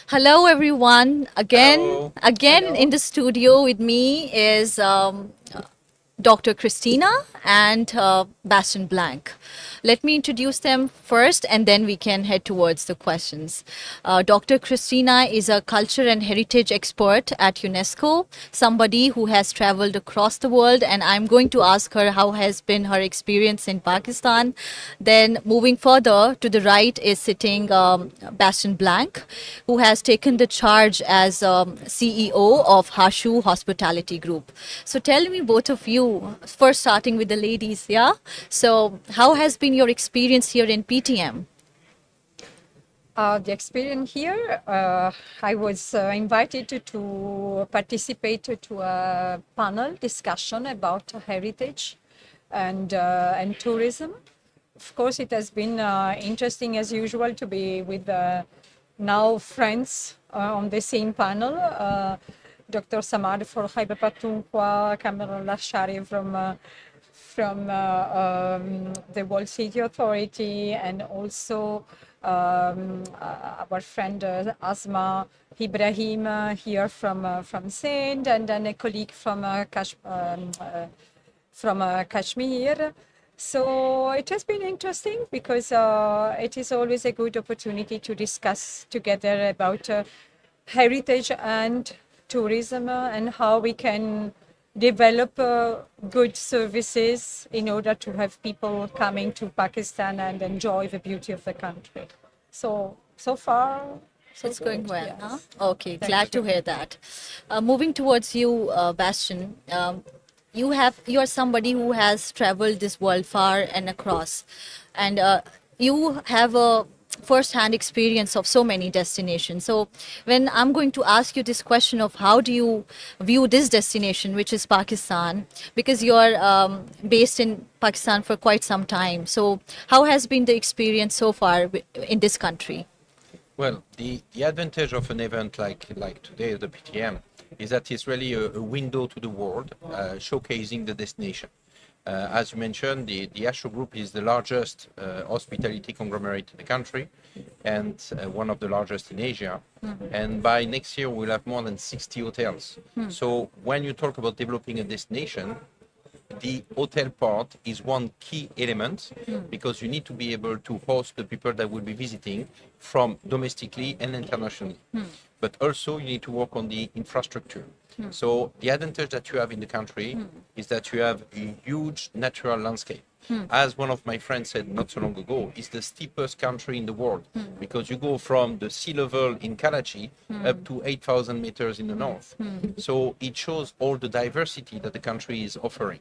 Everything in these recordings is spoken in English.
Hello, everyone. Hello. Again Hello. in the studio with me is Dr. Christina and Bastian Blanc. Let me introduce them first and then we can head towards the questions. Dr. Christina is a culture and heritage expert at UNESCO, somebody who has traveled across the world, and I'm going to ask her how has been her experience in Pakistan. Then moving further to the right is sitting Bastian Blanc, who has taken the charge as CEO of Hashoo Hospitality Group. So tell me, both of you, first starting with the ladies, yeah? So how has been your experience here in PTM? The experience here, I was invited to participate to a panel discussion about heritage and tourism. Of course, it has been interesting as usual to be with now friends on the same panel. Dr. Samad for Khyber Pakhtunkhwa, Cameron Lashari from the World City Authority, and also our friend Asma Ibrahim here from Sindh, and then a colleague from Kashmir. So it has been interesting because it is always a good opportunity to discuss together about heritage and tourism and how we can develop good services in order to have people coming to Pakistan and enjoy the beauty of the country. So far, so It's going good. well, huh? Yes. Okay, Thank glad to you. hear that. Moving towards you, Bastian, you are somebody who has traveled this world far and across, and you have a first-hand experience of so many destinations. So, when I'm going to ask you this question of how do you view this destination, which is Pakistan, because you're based in Pakistan for quite some time. So, how has been the experience so far in this country? Well, the advantage of an event like today, the PTM, is that it's really a window to the world, showcasing the destination. As you mentioned, the Hashoo Group is the largest hospitality conglomerate in the country and one of the largest in Asia. And by next year, we'll have more than 60 hotels. So when you talk about developing a destination, the hotel part is one key element because you need to be able to host the people that will be visiting from domestically and internationally. But also you need to work on the infrastructure. So the advantage that you have in the country is that you have a huge natural landscape. As one of my friends said not so long ago, it's the steepest country in the world because you go from the sea level in Karachi up to 8,000 meters in the north. So it shows all the diversity that the country is offering.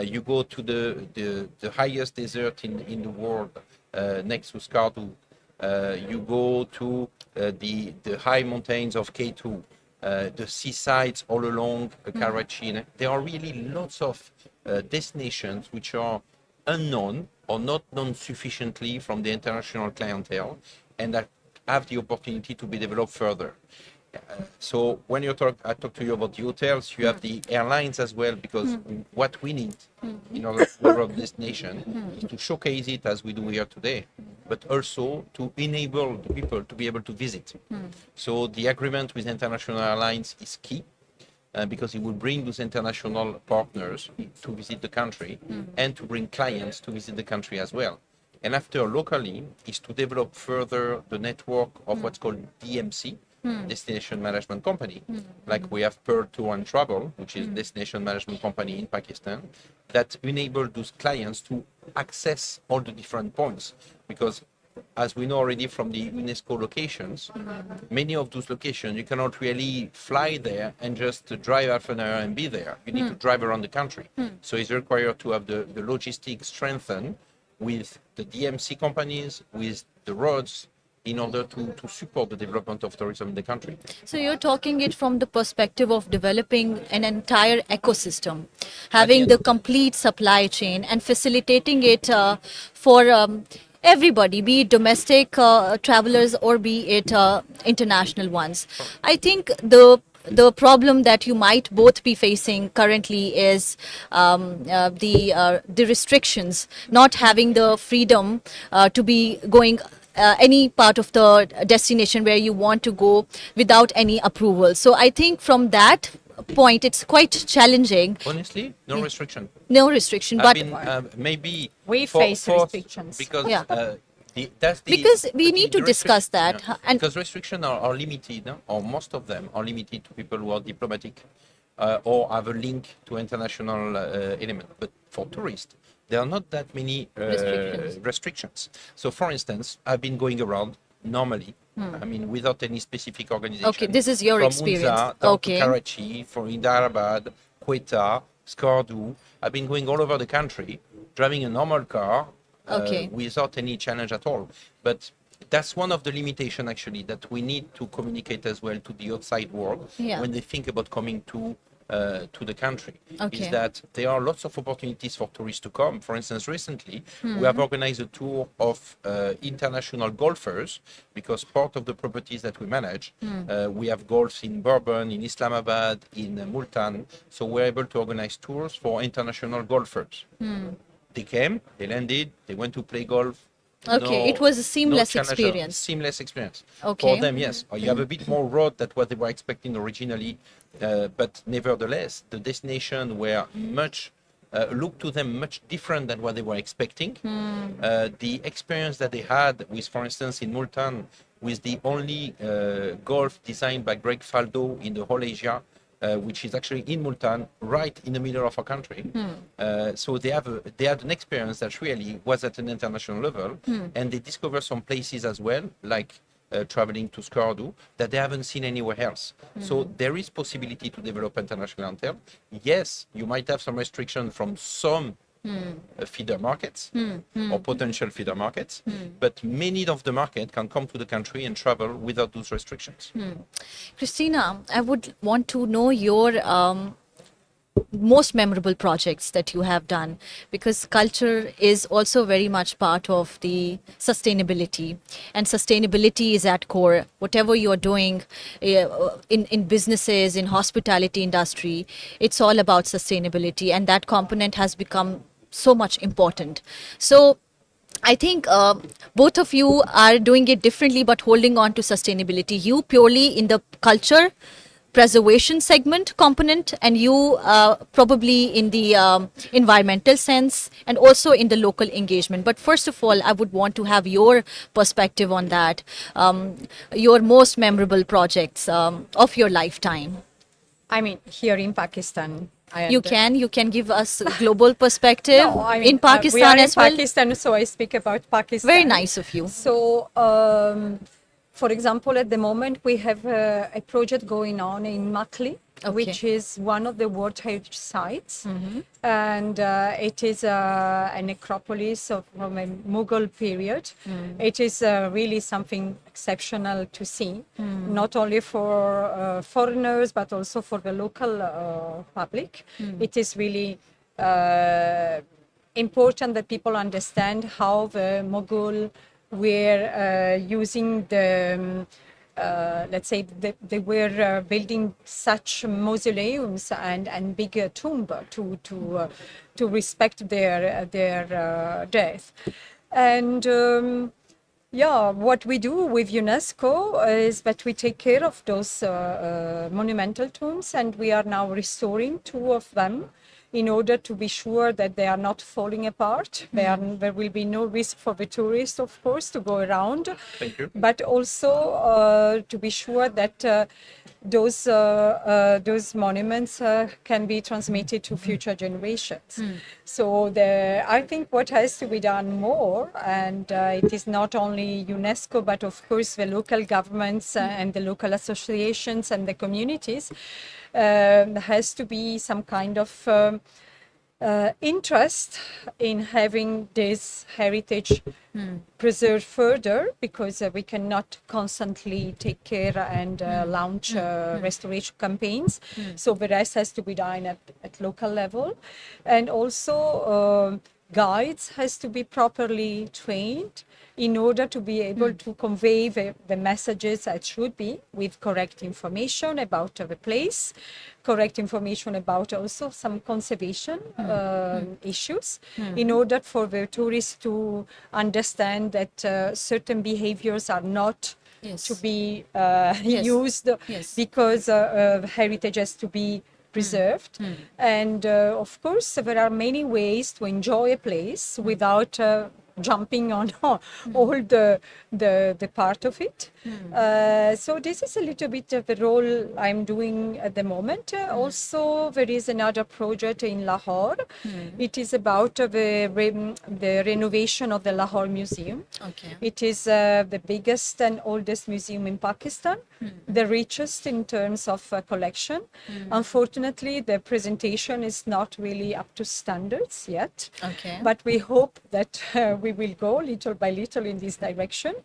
You go to the highest desert in the world next to Skardu. You go to the high mountains of K2, the seasides all along Karachi. There are really lots of destinations which are unknown or not known sufficiently from the international clientele and that have the opportunity to be developed further. So when I talk to you about the hotels, you have the airlines as well, because what we need in order to develop this nation is to showcase it as we do here today, but also to enable the people to be able to visit. So the agreement with international airlines is key. Because it will bring those international partners to visit the country and to bring clients to visit the country as well. And after locally is to develop further the network of what's called DMC, Destination Management Company, like we have Pearl Tour and Travel, which is Destination Management Company in Pakistan, that enable those clients to access all the different points. Because as we know already from the UNESCO locations, many of those locations you cannot really fly there and just drive half an hour and be there. You need to drive around the country. So it's required to have the logistics strengthened with the DMC companies, with the roads, in order to support the development of tourism in the country. So you're talking it from the perspective of developing an entire ecosystem, At the having end the of the complete supply chain and facilitating it for everybody, be it domestic travelers or be it international ones. I think the problem that you might both be facing currently is the restrictions, not having the freedom to be going any part of the destination where you want to go without any approval. So I think from that point, it's quite challenging. Honestly, no restriction. No restriction, I've but been maybe We for, face for restrictions. because Yeah. that's the because we the need to the discuss restriction, that. And because restrictions are limited, no? Or most of them are limited to people who are diplomatic or have a link to international element. But for tourists, there are not that many restrictions. So, for instance, I've been going around normally. I mean, without any specific organization. Okay, this is your from experience. Munza down Okay. to Karachi, from Hyderabad, Quetta, Skardu. I've been going all over the country, driving a normal car Okay. without any challenge at all. But that's one of the limitations, actually, that we need to communicate as well to the outside world Yeah. when they think about coming to the country. Okay. Is that there are lots of opportunities for tourists to come. For instance, recently we have organized a tour of international golfers, because part of the properties that we manage, we have golfs in Bourbon, in Islamabad, in Multan. So we're able to organize tours for international golfers. They came, they landed, they went to play golf. Okay, it was a seamless challenge, experience. Seamless experience. Okay. For them, yes. You have a bit more road than what they were expecting originally, but nevertheless, the destination were much looked to them much different than what they were expecting. The experience that they had with, for instance, in Multan, with the only golf designed by Greg Faldo in the whole Asia, which is actually in Multan, right in the middle of our country. So they had an experience that really was at an international level, and they discovered some places as well, like traveling to Skardu, that they haven't seen anywhere else. So there is possibility to develop international clientele. Yes, you might have some restriction from some feeder markets or potential feeder markets, but many of the market can come to the country and travel without those restrictions. Christina, I would want to know your most memorable projects that you have done, because culture is also very much part of the sustainability, and sustainability is at core whatever you're doing in businesses, in hospitality industry. It's all about sustainability, and that component has become so much important. So I think both of you are doing it differently, but holding on to sustainability. You purely in the culture preservation segment component, and you probably in the environmental sense, and also in the local engagement. But first of all, I would want to have your perspective on that, your most memorable projects of your lifetime. I mean, here in Pakistan. You can give us a global perspective No, I mean, in Pakistan we are as in well. Pakistan, so I speak about Pakistan. Very nice of you. So, for example, at the moment we have a project going on in Makli, which is one of the World Heritage Sites, and it is a necropolis from a Mughal period. It is really something exceptional to see, not only for foreigners but also for the local public. It is really important that people understand how the Mughal were using the let's say they were building such mausoleums and bigger tomb to respect their death. And yeah, what we do with UNESCO is that we take care of those monumental tombs, and we are now restoring 2 of them in order to be sure that they are not falling apart. There will be no risk for the tourists, of course, to go around. Thank you. But also to be sure that those monuments can be transmitted to future generations. So I think what has to be done more, and it is not only UNESCO, but of course the local governments and the local associations and the communities, has to be some kind of interest in having this heritage preserved further, because we cannot constantly take care and launch restoration campaigns. So the rest has to be done at local level. And also guides has to be properly trained in order to be able to convey the messages that should be with correct information about the place, correct information about also some conservation issues, in order for the tourists to understand that certain behaviors are not Yes. to be Yes. used Yes. because heritage has to be preserved. And of course, there are many ways to enjoy a place without jumping on all the part of it. So this is a little bit of the role I'm doing at the moment. Also, there is another project in Lahore. It is about the renovation of the Lahore Museum. Okay. It is the biggest and oldest museum in Pakistan, the richest in terms of collection. Unfortunately, the presentation is not really up to standards yet. Okay. But we hope that we will go little by little in this direction.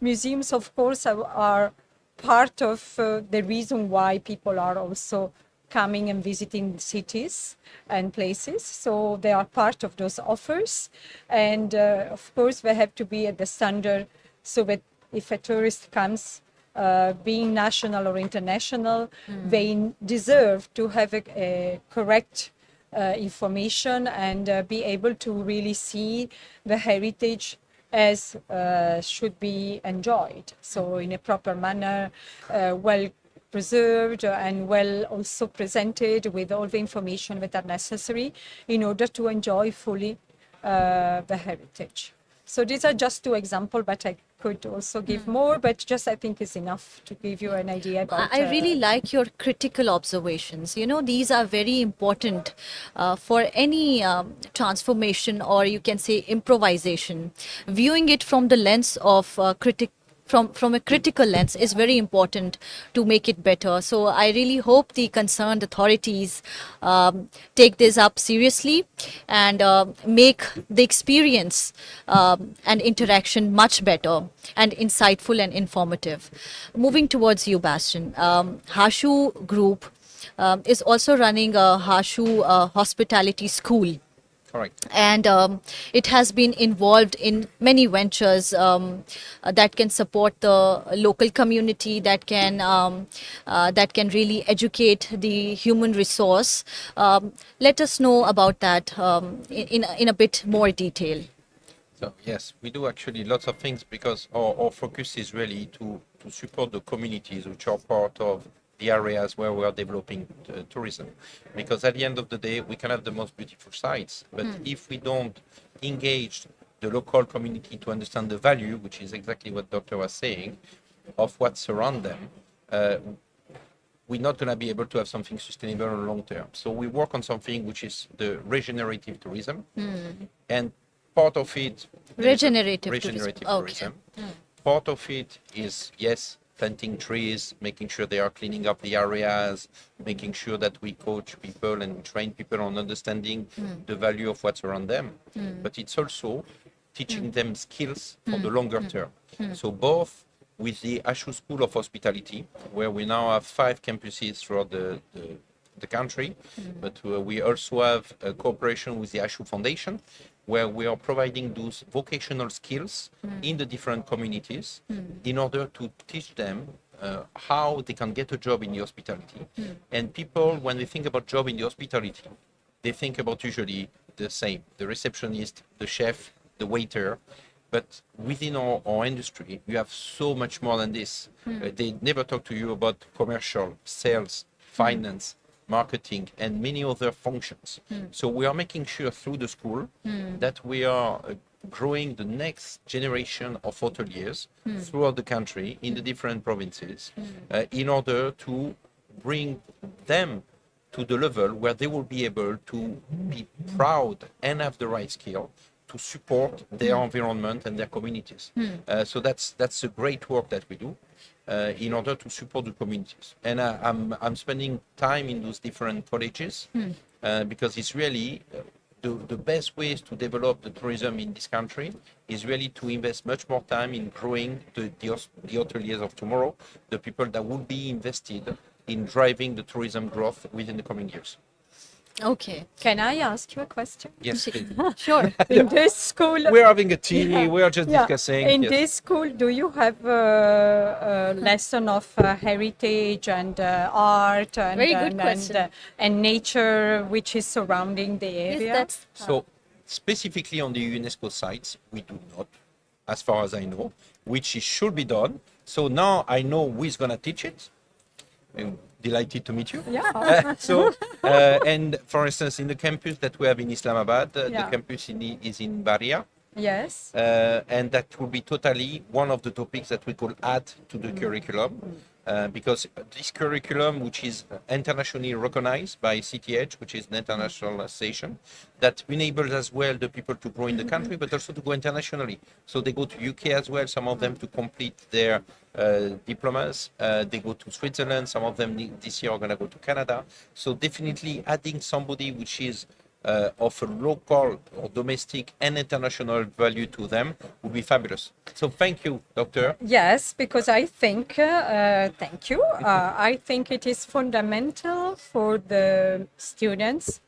Museums, of course, are part of the reason why people are also coming and visiting cities and places. So they are part of those offers. And of course, they have to be at the standard so that if a tourist comes, being national or international, they deserve to have a correct information and be able to really see the heritage as should be enjoyed. So in a proper manner, well preserved and well also presented with all the information that are necessary in order to enjoy fully the heritage. So these are just two examples, but I could also give more, but just I think is enough to give you an idea about. I really like your critical observations. You know, these are very important for any transformation, or you can say improvisation. Viewing it from the lens of from a critical lens is very important to make it better. So I really hope the concerned authorities take this up seriously and make the experience and interaction much better and insightful and informative. Moving towards you, Bastian, Hashoo Group is also running a Hashoo Hospitality School, Correct. and it has been involved in many ventures that can support the local community, that can really educate the human resource. Let us know about that in a bit more detail. So yes, we do actually lots of things because our focus is really to support the communities which are part of the areas where we are developing tourism. Because at the end of the day, we can have the most beautiful sites, but if we don't engage the local community to understand the value, which is exactly what Doctor was saying, of what's around them, we're not going to be able to have something sustainable in the long term. So we work on something which is the regenerative tourism, and part of it Regenerative regenerative tourism. tourism. Part of it is, yes, planting trees, making sure they are cleaning up the areas, making sure that we coach people and train people on understanding the value of what's around them. But it's also teaching them skills for the longer term. So both with the Hashoo School of Hospitality, where we now have 5 campuses throughout the country, but we also have a cooperation with the Hashoo Foundation, where we are providing those vocational skills in the different communities in order to teach them how they can get a job in the hospitality. And people, when they think about job in the hospitality, they think about usually the same, the receptionist, the chef, the waiter. But within our industry, you have so much more than this. They never talk to you about commercial, sales, finance, marketing, and many other functions. So we are making sure through the school that we are growing the next generation of hoteliers throughout the country in the different provinces in order to bring them to the level where they will be able to be proud and have the right skill to support their environment and their communities. So that's a great work that we do in order to support the communities. And I'm spending time in those different colleges because it's really the best ways to develop the tourism in this country is really to invest much more time in growing the hoteliers of tomorrow, the people that will be invested in driving the tourism growth within the coming years. Okay. Can I ask you a question? Yes, please. Sure. In this school, We're having a tea. yeah, We are just yeah. discussing. In Yes. this school, do you have a lesson of heritage and art Very good question. and nature which is surrounding the Yes, area? that's So specifically on the UNESCO sites, we do not, as far as I know, which should be done. So now I know who is going to teach it. I'm delighted to meet you. Yeah. And for instance, in the campus that we have in Islamabad, the Yeah. campus is in Baria. Yes. And that will be totally one of the topics that we could add to the curriculum, because this curriculum, which is internationally recognized by CTH, which is an international station, that enables as well the people to grow in the country, but also to go internationally. So they go to UK as well, some of them to complete their diplomas. They go to Switzerland, some of them this year are going to go to Canada. So definitely adding somebody which is of a local or domestic and international value to them would be fabulous. So thank you, Doctor. Yes, because I think, thank you. I think it is fundamental for the students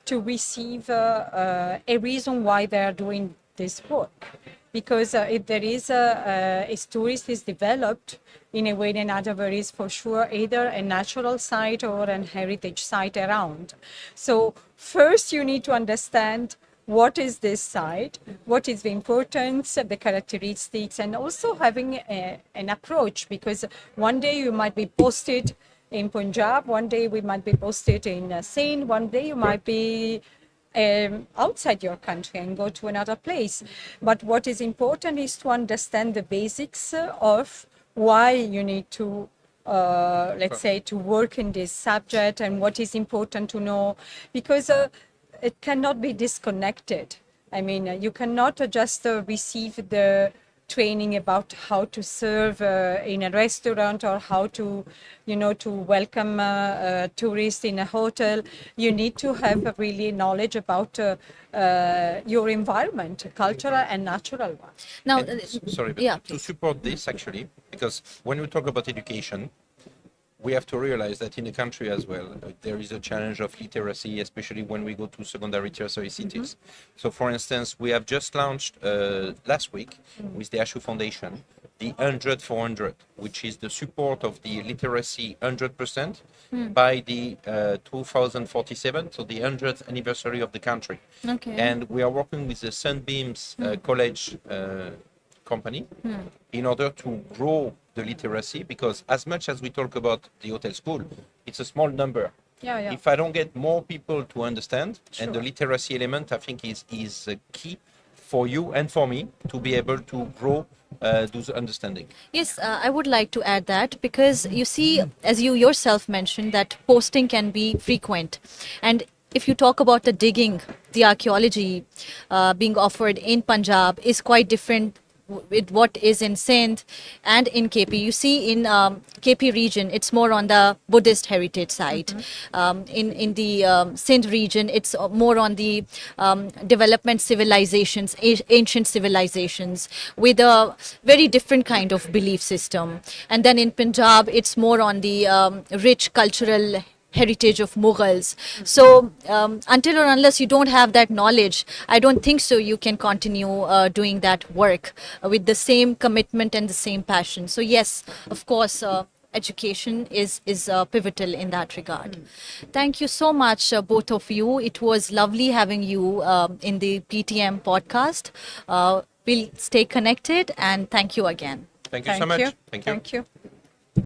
to receive a reason why they are doing this work. Because if there is a tourist is developed in a way or another, there is for sure either a natural site or an heritage site around. So first you need to understand what is this site, what is the importance, the characteristics, and also having an approach, because one day you might be posted in Punjab, one day we might be posted in Sindh, one day you might be outside your country and go to another place. But what is important is to understand the basics of why you need to let's say to work in this subject and what is important to know, because it cannot be disconnected. I mean, you cannot just receive the training about how to serve in a restaurant or how to, to welcome tourists in a hotel. You need to have a really knowledge about your environment, cultural and natural one. now. And sorry, but Yeah, to please. support this actually, because when we talk about education, we have to realize that in the country as well, there is a challenge of literacy, especially when we go to secondary tertiary cities. So, for instance, we have just launched last week with the Hashoo Foundation the 100 for 100, which is the support of the literacy 100% by the 2047, so the 100th anniversary of the country. Okay. And we are working with the Sunbeams College company in order to grow the literacy, because as much as we talk about the hotel school, it's a small number. Yeah. If I don't get more people to understand, and the Sure. literacy element, I think is key for you and for me to be able to grow those understanding. Yes, I would like to add that, because you see, as you yourself mentioned, that posting can be frequent. And if you talk about the digging, the archaeology being offered in Punjab is quite different with what is in Sindh and in KP. You see, in KP region, it's more on the Buddhist heritage side. In the Sindh region, it's more on the development civilizations, ancient civilizations, with a very different kind of belief system. And then in Punjab, it's more on the rich cultural heritage of Mughals. So until or unless you don't have that knowledge, I don't think so you can continue doing that work with the same commitment and the same passion. So yes, of course, education is pivotal in that regard. Thank you so much, both of you. It was lovely having you in the PTM podcast. We'll stay connected, and thank you again. Thank you so much. you. Thank you. Thank you.